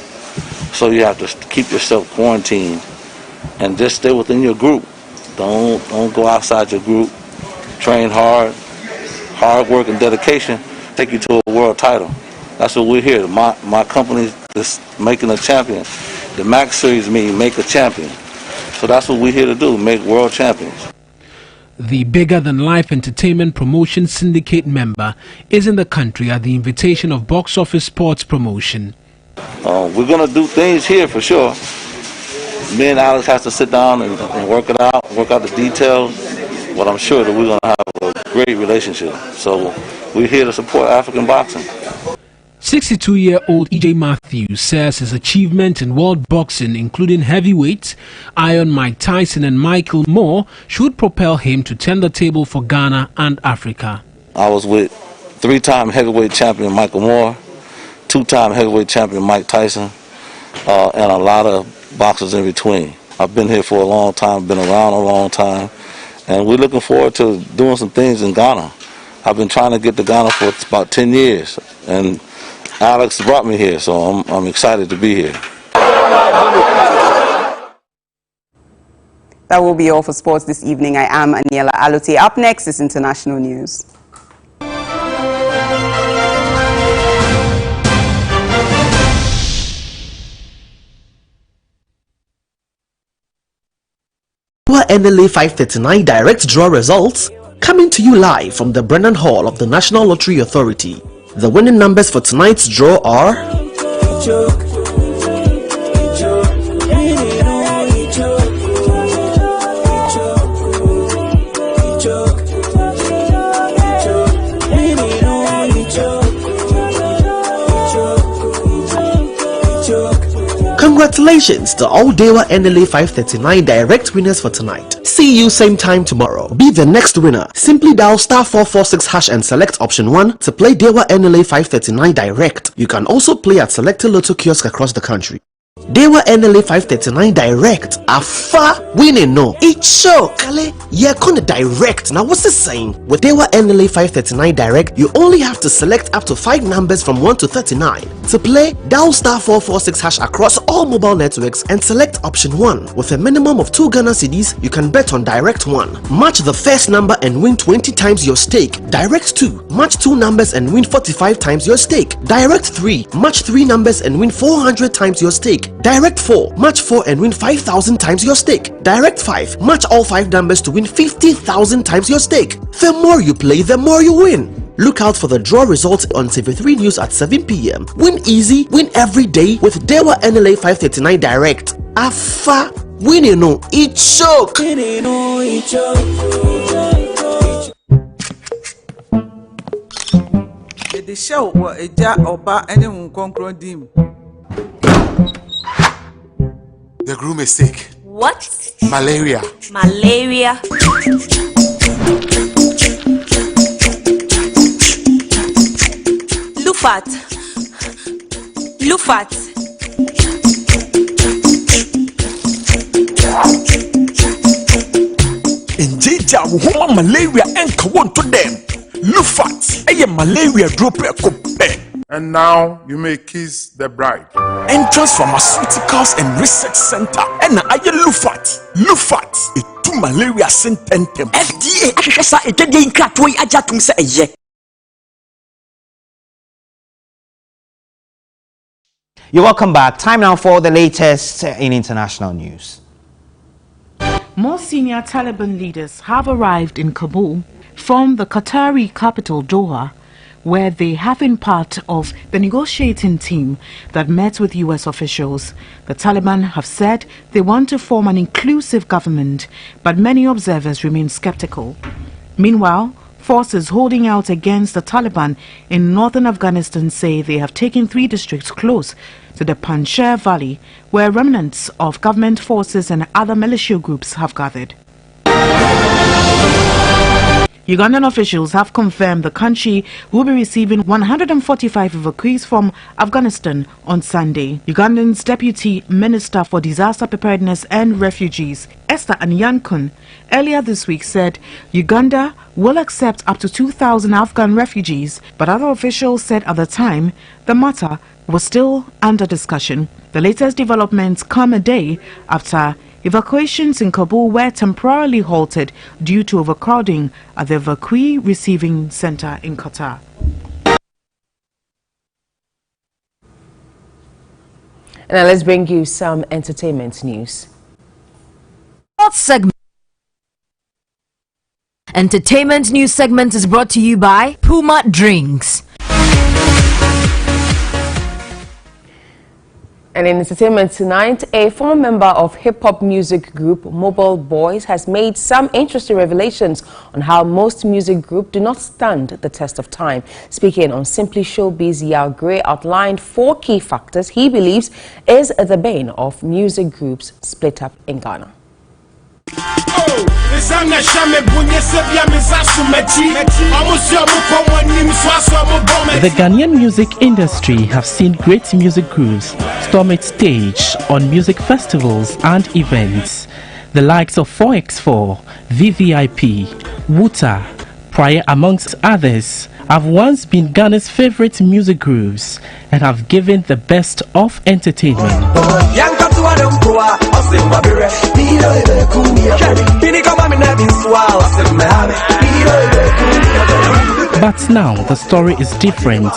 So you have to keep yourself quarantined and just stay within your group. Don't go outside your group. Train hard. Hard work and dedication take you to a world title. That's what we're here. My company is making a champion. The Max Series means make a champion. So that's what we're here to do, make world champions. The bigger-than-life entertainment promotion syndicate member is in the country at the invitation of box office sports promotion. We're going to do things here for sure. Me and Alex have to sit down and work it out, work out the details, but I'm sure that we're going to have a great relationship. So we're here to support African boxing. 62-year-old E.J. Matthews says his achievement in world boxing, including heavyweights, Iron Mike Tyson and Michael Moore, should propel him to turn the table for Ghana and Africa. I was with 3-time heavyweight champion Michael Moore, 2-time heavyweight champion Mike Tyson, and a lot of boxers in between. I've been here for a long time, been around a long time, and we're looking forward to doing some things in Ghana. I've been trying to get to Ghana for about 10 years, and Alex brought me here, so I'm excited to be here. That will be all for sports this evening. I am Aniela Alote. Up next is international news. NLA 539 direct draw results coming to you live from the Brennan Hall of the National Lottery Authority. The winning numbers for tonight's draw are Congratulations to all Dewa NLA 539 direct winners for tonight. See you same time tomorrow. Be the next winner. Simply dial *446# and select option 1 to play Dewa NLA 539 direct. You can also play at selected Lotto kiosks across the country. Dewa NLA 539 direct far winning no. It's show Kale Yakon direct. Now what's this saying? With Dewa NLA 539 direct, you only have to select up to 5 numbers from 1 to 39. To play, dial *446# across all mobile networks and select option 1. With a minimum of 2 Ghana cedis, you can bet on direct 1. Match the first number and win 20 times your stake. Direct 2. Match 2 numbers and win 45 times your stake. Direct 3. Match 3 numbers and win 400 times your stake. Direct 4. Match 4 and win 5,000 times your stake. Direct 5. Match all 5 numbers to win 50,000 times your stake. The more you play, the more you win. Look out for the draw results on TV3 News at 7 p.m. Win easy, win every day with Dewa NLA 539 Direct. Afa, winning no, it choke. The show was a jar or bar anyone conquering dim. The groom is sick. What? Malaria. Malaria. Lufat. Lufat. In Jija, woman malaria and kawan to them. Lufat, a malaria drop a coupe. And now you may kiss the bride. Entrance Pharmaceuticals and Research Center. And I Lufat. Lufat, a 2 malaria sententem. FDA, Akasa, a getting cratway ajatum say a ye. You're welcome back. Time now for the latest in international news. More senior Taliban leaders have arrived in Kabul from the Qatari capital Doha, where they have been part of the negotiating team that met with US officials. The Taliban have said they want to form an inclusive government, but many observers remain skeptical. Meanwhile, forces holding out against the Taliban in northern Afghanistan say they have taken 3 districts close to the Panjshir Valley, where remnants of government forces and other militia groups have gathered. Ugandan officials have confirmed the country will be receiving 145 evacuees from Afghanistan on Sunday. Ugandan's Deputy Minister for Disaster Preparedness and Refugees, Esther Anyankun, earlier this week said Uganda will accept up to 2,000 Afghan refugees, but other officials said at the time the matter was still under discussion. The latest developments come a day after evacuations in Kabul were temporarily halted due to overcrowding at the evacuee receiving center in Qatar. And now let's bring you some entertainment news. Sports segment. Entertainment news segment is brought to you by Puma Drinks. And in entertainment tonight, a former member of hip-hop music group Mobile Boys has made some interesting revelations on how most music groups do not stand the test of time. Speaking on Simply Showbiz, Yao Gray outlined 4 key factors he believes is the bane of music groups split up in Ghana. The Ghanaian music industry have seen great music groups storm its stage on music festivals and events. The likes of 4x4, VVIP, Wuta, Prior amongst others, have once been Ghana's favorite music groups and have given the best of entertainment. But now the story is different,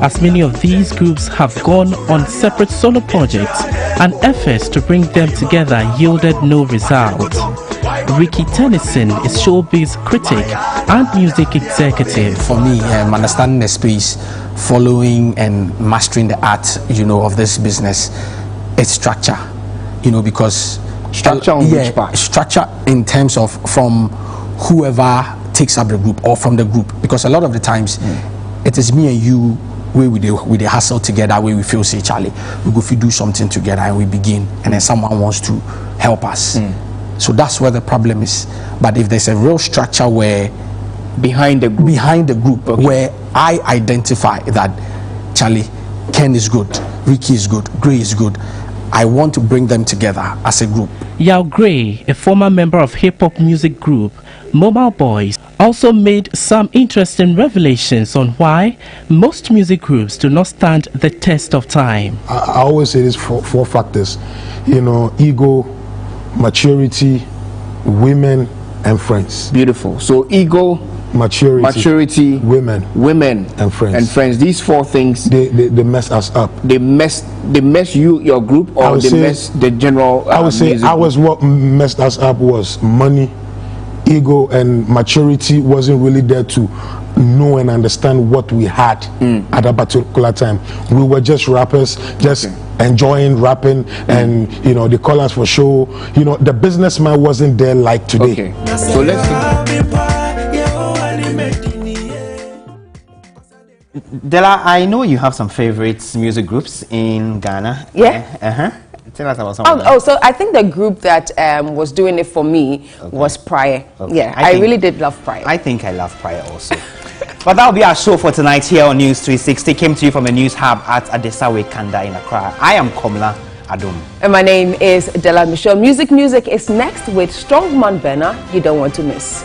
as many of these groups have gone on separate solo projects and efforts to bring them together yielded no result. Ricky Tennyson is showbiz critic and music executive. For me, understanding the space, following and mastering the art, of this business, it's structure, because structure on which part? Structure in terms of from whoever takes up the group or from the group, because a lot of the times it is me and you where we the hustle together, where we feel say Charlie, we go do something together and we begin, and then someone wants to help us. So that's where the problem is. But if there's a real structure where behind the group, okay, where I identify that Charlie, Ken is good, Ricky is good, Gray is good, I want to bring them together as a group. Yao Gray, a former member of hip-hop music group Mobile Boys, also made some interesting revelations on why most music groups do not stand the test of time. I always say this four factors, ego, maturity, women, and friends. Beautiful. So ego, maturity, women, and friends. These 4 things they mess us up. They mess you, your group, or they mess the general. I would say what messed us up was money, ego, and maturity wasn't really there to know and understand what we had at that particular time. We were just rappers, just enjoying rapping, and you know, the call us for show. You know, the businessman wasn't there like today. So let's Dela, I know you have some favorite music groups in Ghana. Yeah. Tell us about some of them. Oh, so I think the group that was doing it for me was Prior. Yeah, I really did love Prior. I think I love Prior also. But that will be our show for tonight here on News 360. Came to you from the News Hub at Adesawe Kanda in Accra. I am Komla Adom. And my name is Dela Michelle. Music is next with Strongman Benna. You don't want to miss.